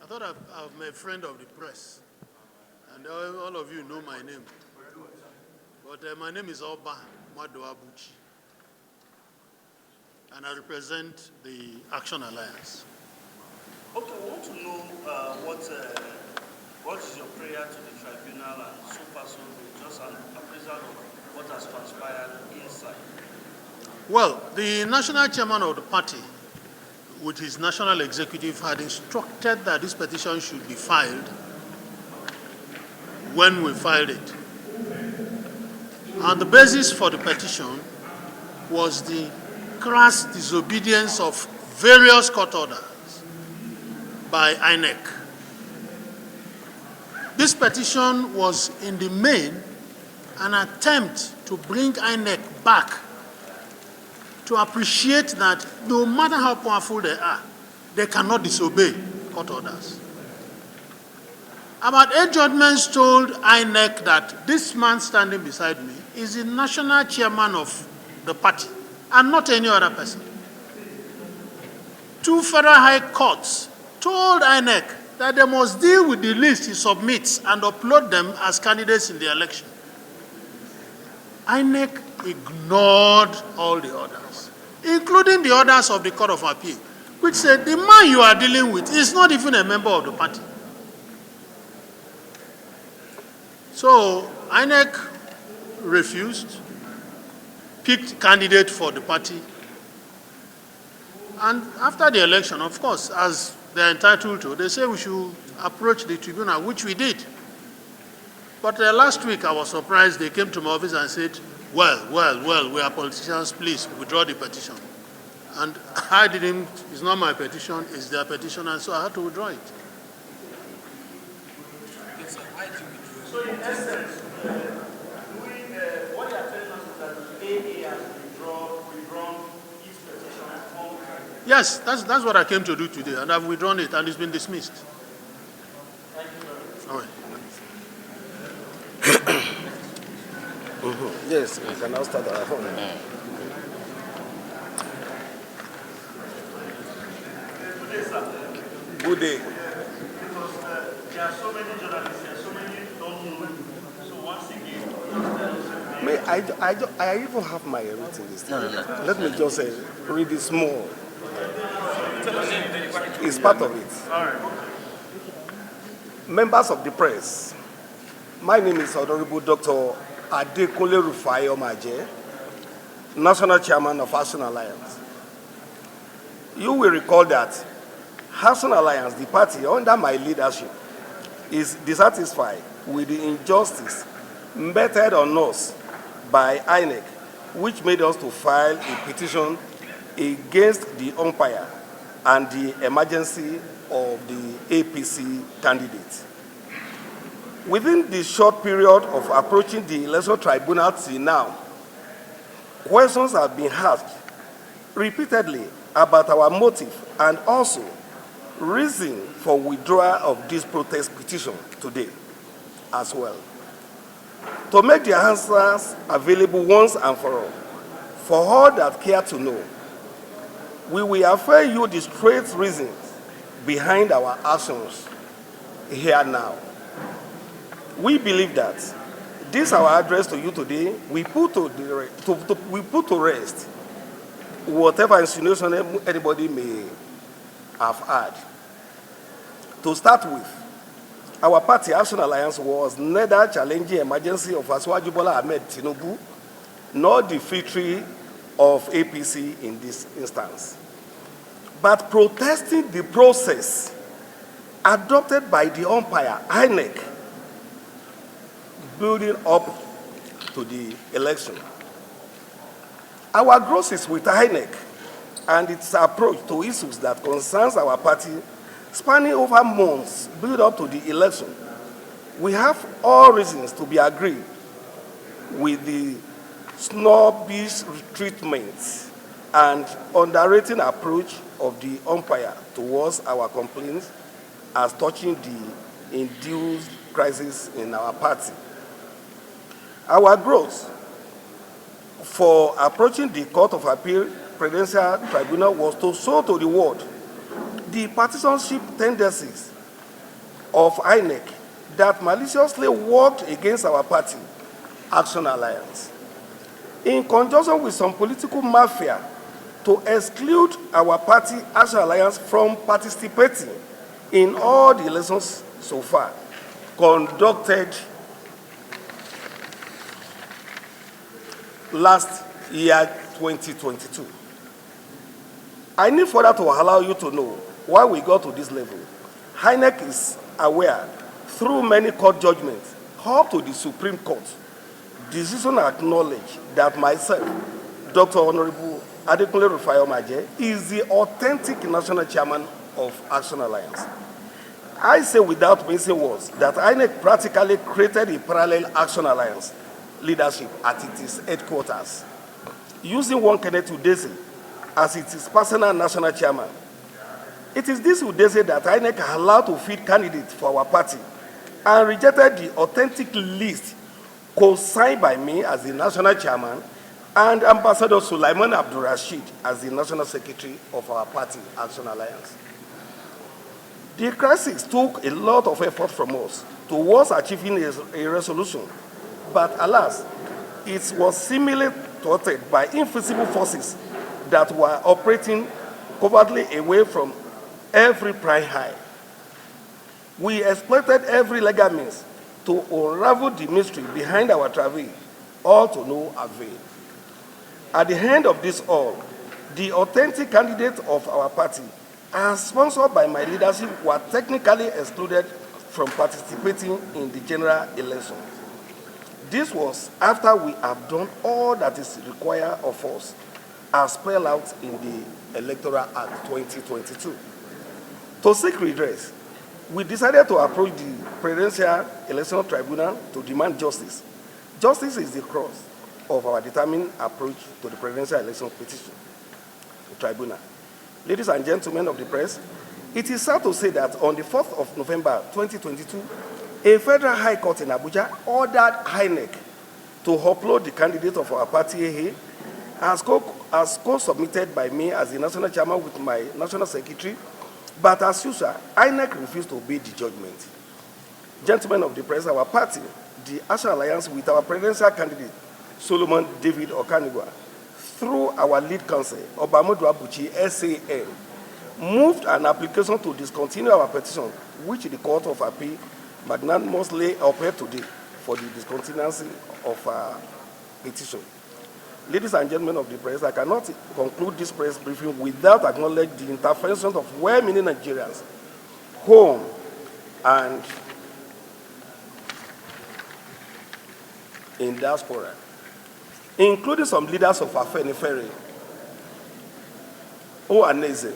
thought I'm a friend of the press, and all of you know my name. But my name is Oba Maduabuchi, and I represent the Action Alliance. Okay, we want to know what is your prayer to the tribunal, and so far so good, just an appraisal of what has transpired inside. Well, the national chairman of the party, with his national executive, had instructed that this petition should be filed when we filed it. And the basis for the petition was the crass disobedience of various court orders by INEC. This petition was, in the main, an attempt to bring INEC back to appreciate that no matter how powerful they are, they cannot disobey court orders. About 8 judgments told INEC that this man standing beside me is the national chairman of the party and not any other person. 2 federal high courts told INEC that they must deal with the list he submits and upload them as candidates in the election. INEC ignored all the orders, including the orders of the Court of Appeal, which said the man you are dealing with is not even a member of the party. So INEC refused, picked candidate for the party, and after the election, of course, as they're entitled to, they say we should approach the tribunal, which we did. But last week I was surprised. They came to my office and said, well, we are politicians, please withdraw the petition. And I didn't, it's not my petition, it's their petition, and so I had to withdraw it. So in essence, what you are telling us is that the AA has withdrawn its petition at home. Yes, that's what I came to do today, and I've withdrawn it, and it's been dismissed. Thank you very much. All right. Yes, we can now start our home. Good day, sir. Good day. Because there are so many journalists here, so many don't know you. So once again, just tell us. I even have my written list. No. Let me just read it small. It's part of it. All right. Members of the press, my name is Honorable Dr. Adekunle Rufai Omaje, National Chairman of Action Alliance. You will recall that Action Alliance, the party under my leadership, is dissatisfied with the injustice meted on us by INEC, which made us to file a petition against the umpire and the emergency of the APC candidate. Within the short period of approaching the election tribunal till now, questions have been asked repeatedly about our motive and also reason for withdrawal of this protest petition today as well. To make the answers available once and for all that care to know, we will offer you the straight reasons behind our actions here now. We believe that this our address to you today, we put to rest whatever insinuation anybody may have had. To start with, our party Action Alliance was neither challenging emergency of Asiwaju Bola Tinubu nor the victory of APC in this instance, but protesting the process adopted by the umpire, INEC, building up to the election. Our growth is with INEC and its approach to issues that concerns our party spanning over months build up to the election. We have all reasons to be agreed with the snobbish treatment and underrating approach of the umpire towards our complaints as touching the induced crisis in our party. Our growth for approaching the Court of Appeal Presidential Tribunal was to show to the world the partisanship tendencies of INEC that maliciously worked against our party, Action Alliance, in conjunction with some political mafia to exclude our party, Action Alliance, from participating in all the elections so far conducted last year, 2022. I need further to allow you to know why we got to this level. INEC is aware through many court judgments up to the Supreme Court. Decision acknowledged that myself, Dr. Honorable Adekunle Rufai Omaje, is the authentic national chairman of Action Alliance. I say without mincing words that INEC practically created a parallel Action Alliance leadership at its headquarters, using one Kenneth Udeze as its personal national chairman. It is this Udeze that INEC allowed to feed candidates for our party and rejected the authentic list co-signed by me as the national chairman and Ambassador Sulaiman Abdul-Rashid as the national secretary of our party, Action Alliance. The crisis took a lot of effort from us towards achieving a resolution, but alas, it was seemingly thwarted by invisible forces that were operating covertly away from every prying eye. We exploited every legal means to unravel the mystery behind our travail, all to no avail. At the end of this all, the authentic candidates of our party, as sponsored by my leadership, were technically excluded from participating in the general election. This was after we have done all that is required of us, as spelled out in the Electoral Act 2022. To seek redress, we decided to approach the Presidential Election Tribunal to demand justice. Justice is the crux of our determined approach to the Presidential Election Petition Tribunal. Ladies and gentlemen of the press, it is sad to say that on the 4th of November 2022, a federal high court in Abuja ordered INEC to upload the candidate of our party as co-submitted by me as the national chairman with my national secretary, but as usual, INEC refused to obey the judgment. Gentlemen of the press, our party, the Action Alliance, with our presidential candidate, Solomon David Okanigwa, through our lead counsel, Oba Maduabuchi, SAN, moved an application to discontinue our petition, which the Court of Appeal magnanimously upheld today for the discontinuance of our petition. Ladies and gentlemen of the press, I cannot conclude this press briefing without acknowledging the intervention of well-meaning Nigerians, home and in diaspora, including some leaders of Afenifere, Oaneze,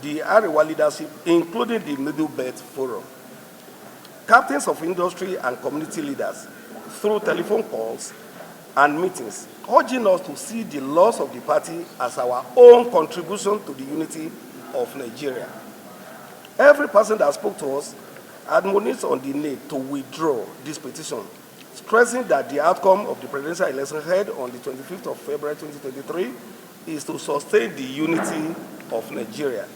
the Arewa leadership, including the Middle Belt Forum, captains of industry and community leaders, through telephone calls and meetings, urging us to see the loss of the party as our own contribution to the unity of Nigeria. Every person that spoke to us admonished on the need to withdraw this petition, stressing that the outcome of the presidential election held on the 25th of February 2023 is to sustain the unity of Nigeria.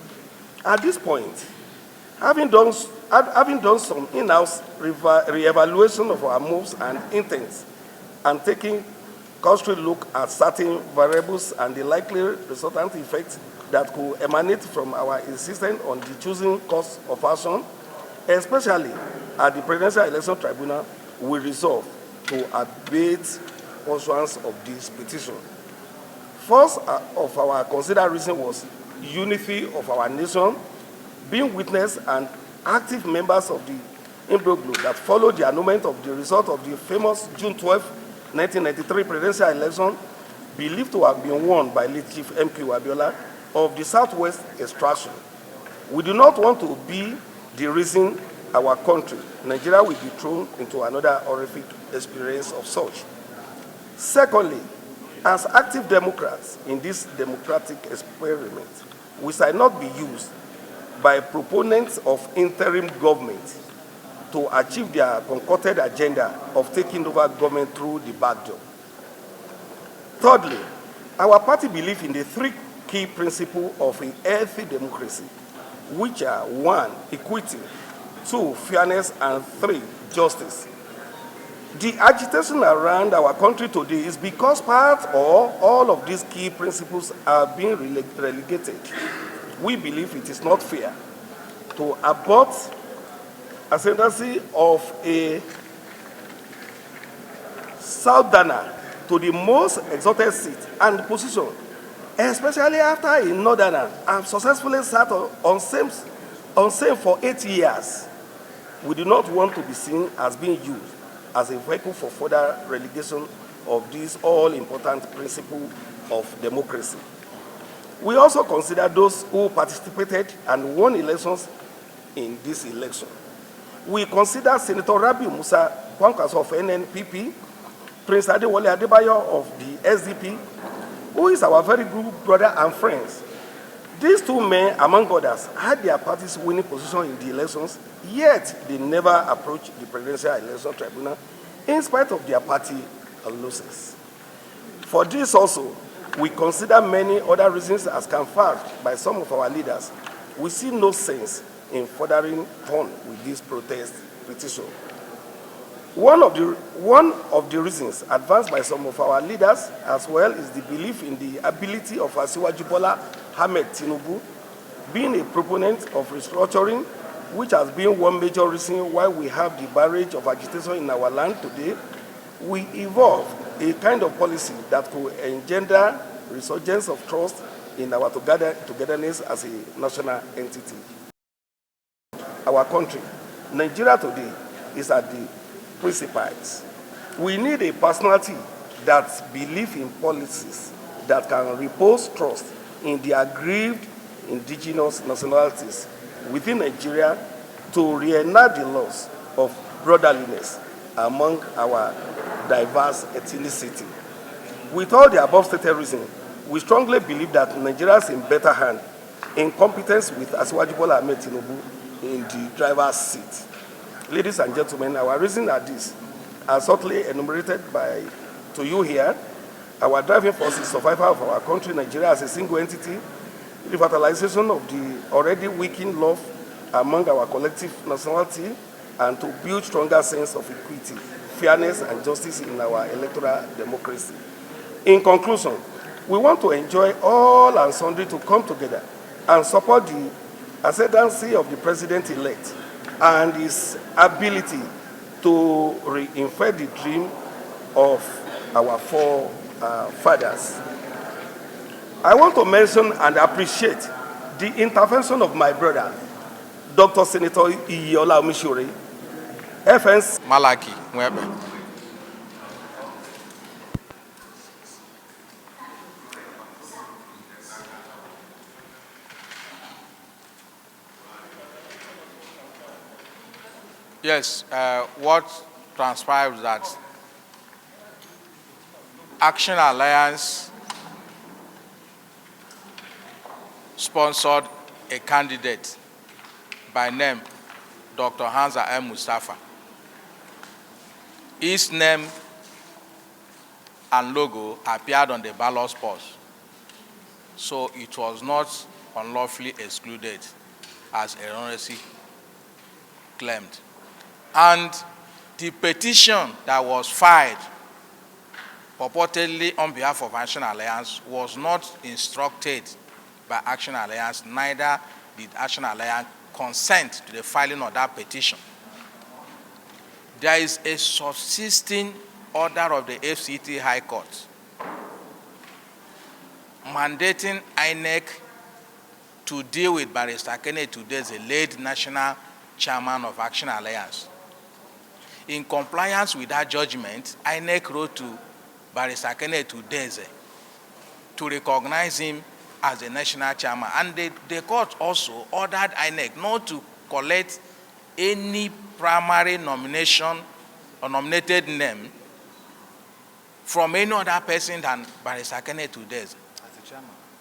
At this point, having done some in-house re-evaluation of our moves and intents, and taking cursory look at certain variables and the likely resultant effects that could emanate from our insistence on the choosing course of action, especially at the Presidential Election Tribunal, we resolve to abate pursuance of this petition. First of our considered reason was unity of our nation, being witness and active members of the imbroglio that followed the annulment of the result of the famous June 12, 1993 presidential election, believed to have been won by late Chief M.K. Abiola of the Southwest extraction. We do not want to be the reason our country, Nigeria, will be thrown into another horrific experience of such. Secondly, as active Democrats in this democratic experiment, we shall not be used by proponents of interim government to achieve their concocted agenda of taking over government through the back door. Thirdly, our party believes in the three key principles of a healthy democracy, which are: one, equity; 2, fairness, and 3, justice. The agitation around our country today is because part or all of these key principles are being relegated. We believe it is not fair to abort ascendancy of a southerner to the most exalted seat and position, especially after a northerner have successfully sat on same for 8 years. We do not want to be seen as being used as a vehicle for further relegation of this all-important principle of democracy. We also consider those who participated and won elections in this election. We consider Senator Rabi Musa Kwankwaso of NNPP, Prince Adewale Adebayo of the SDP, who is our very good brother and friends. These two men, among others, had their parties winning position in the elections, yet they never approached the Presidential Election Tribunal in spite of their party losses. For this also, we consider many other reasons as confirmed by some of our leaders. We see no sense in furthering on with this protest petition. One of the reasons advanced by some of our leaders as well is the belief in the ability of Asiwaju Bola Tinubu, being a proponent of restructuring, which has been one major reason why we have the barrage of agitation in our land today. We evolve a kind of policy that could engender resurgence of trust in our togetherness as a national entity. Our country, Nigeria today, is at the precipice. We need a personality that believes in policies that can repose trust in the aggrieved indigenous nationalities within Nigeria to reenact the laws of brotherliness among our diverse ethnicity. With all the above stated reasons, we strongly believe that Nigeria is in better hand in competence with Asiwaju Bola Tinubu in the driver's seat. Ladies and gentlemen, our reasons are these, are subtly enumerated to you here. Our driving force is survival of our country, Nigeria, as a single entity, revitalization of the already weakened love among our collective nationality, and to build stronger sense of equity, fairness, and justice in our electoral democracy. In conclusion, we want to enjoy all and sundry to come together and support the ascendancy of the president-elect and his ability to reinfect the dream of our forefathers. I want to mention and appreciate the intervention of my brother, Dr. Senator Iyiola Omishore, FNC Malaki Mwebe. Yes, what transpired was that Action Alliance sponsored a candidate by name Dr. Hamza M. Mustafa. His name and logo appeared on the ballot box, so it was not unlawfully excluded as erroneously claimed. And the petition that was filed purportedly on behalf of Action Alliance was not instructed by Action Alliance, neither did Action Alliance consent to the filing of that petition. There is a subsisting order of the FCT High Court mandating INEC to deal with Barrister Kenneth today, the late national chairman of Action Alliance. In compliance with that judgment, INEC wrote to Barrister Kenneth Udeze to recognize him as the national chairman. And the court also ordered INEC not to collect any primary nomination or nominated name from any other person than Barrister Kenneth Udeze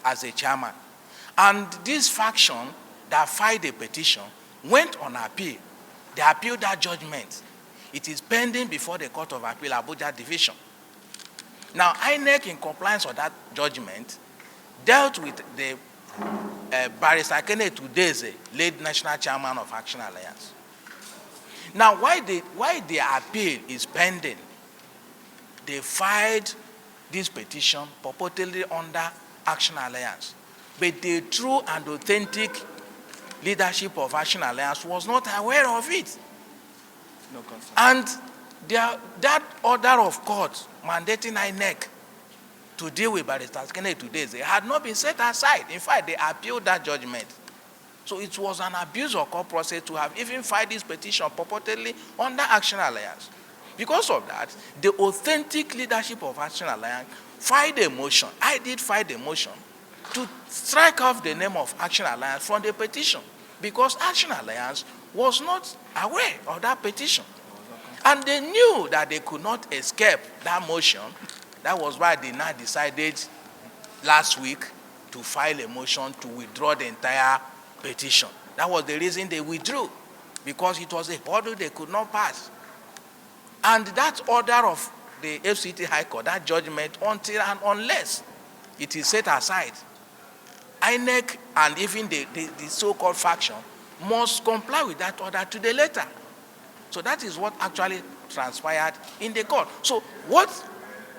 as a chairman. And this faction that filed a petition went on appeal. They appealed that judgment. It is pending before the Court of Appeal, Abuja Division. Now, INEC, in compliance with that judgment, dealt with the Barrister Kenneth Udeze, late national chairman of Action Alliance. Now, why the appeal is pending, they filed this petition purportedly under Action Alliance, but the true and authentic leadership of Action Alliance was not aware of it. No concern. And that order of court mandating INEC to deal with Barrister Kennedy today, they had not been set aside. In fact, they appealed that judgment. So it was an abuse of court process to have even filed this petition purportedly under Action Alliance. Because of that, the authentic leadership of Action Alliance filed a motion. I did file a motion to strike off the name of Action Alliance from the petition because Action Alliance was not aware of that petition. And they knew that they could not escape that motion. That was why they now decided last week to file a motion to withdraw the entire petition. That was the reason they withdrew, because it was a hurdle they could not pass. And that order of the FCT High Court, that judgment, until and unless it is set aside, INEC and even the so-called faction must comply with that order to the letter. So that is what actually transpired in the court. So what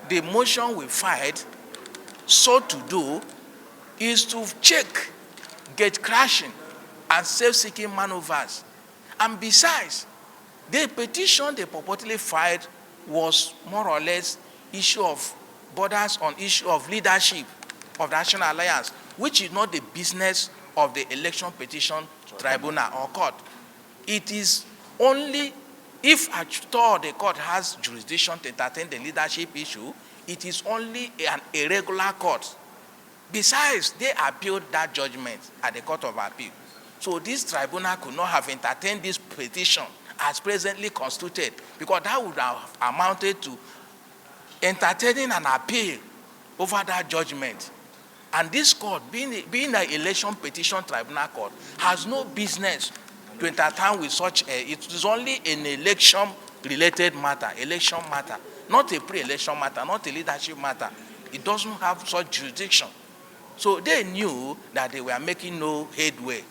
the motion we filed sought to do is to check gate crashing and self-seeking maneuvers. And besides, the petition they purportedly filed was more or less issue of borders on issue of leadership of the National Alliance, which is not the business of the Election Petition Tribunal or court. It is only if at all the court has jurisdiction to entertain the leadership issue, it is only an irregular court. Besides, they appealed that judgment at the Court of Appeal. So this tribunal could not have entertained this petition as presently constituted, because that would have amounted to entertaining an appeal over that judgment. And this court, being an election petition tribunal court, has no business to entertain with such it is only an election-related matter, election matter, not a pre-election matter, not a leadership matter. It doesn't have such jurisdiction. So they knew that they were making no headway.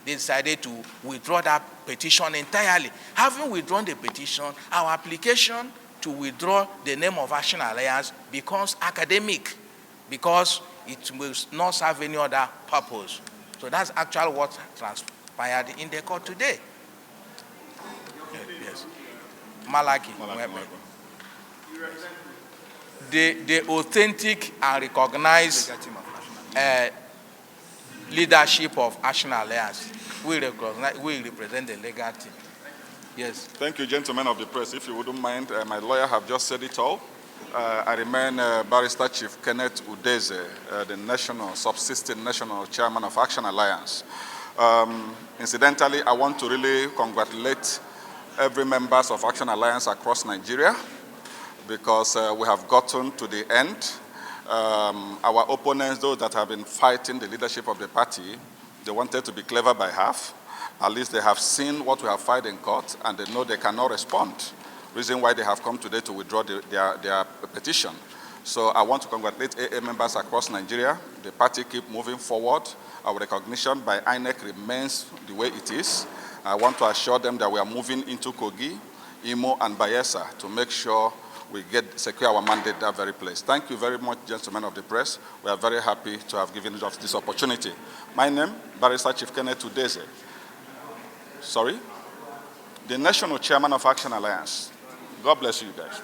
They decided to withdraw that petition entirely. Having withdrawn the petition, our application to withdraw the name of Action Alliance becomes academic because it will not serve any other purpose. So that's actually what transpired in the court today. Yes. Malaki. The authentic and recognized leadership of Action Alliance, we represent the legal team. Yes. Thank you, gentlemen of the press. If you wouldn't mind, my lawyer have just said it all. I remain Barrister Chief Kenneth Udeze, the subsisting national chairman of Action Alliance. Incidentally, I want to really congratulate every members of Action Alliance across Nigeria, because we have gotten to the end. Our opponents, those that have been fighting the leadership of the party, they wanted to be clever by half. At least they have seen what we have filed in court, and they know they cannot respond. Reason why they have come today to withdraw their petition. So I want to congratulate AA members across Nigeria. The party keep moving forward. Our recognition by INEC remains the way it is. I want to assure them that we are moving into Kogi, Imo, and Bayelsa to make sure we secure our mandate that very place. Thank you very much, gentlemen of the press. We are very happy to have given us this opportunity. My name, Barrister Chief Kenneth Udeze. Sorry? The National Chairman of Action Alliance. God bless you guys.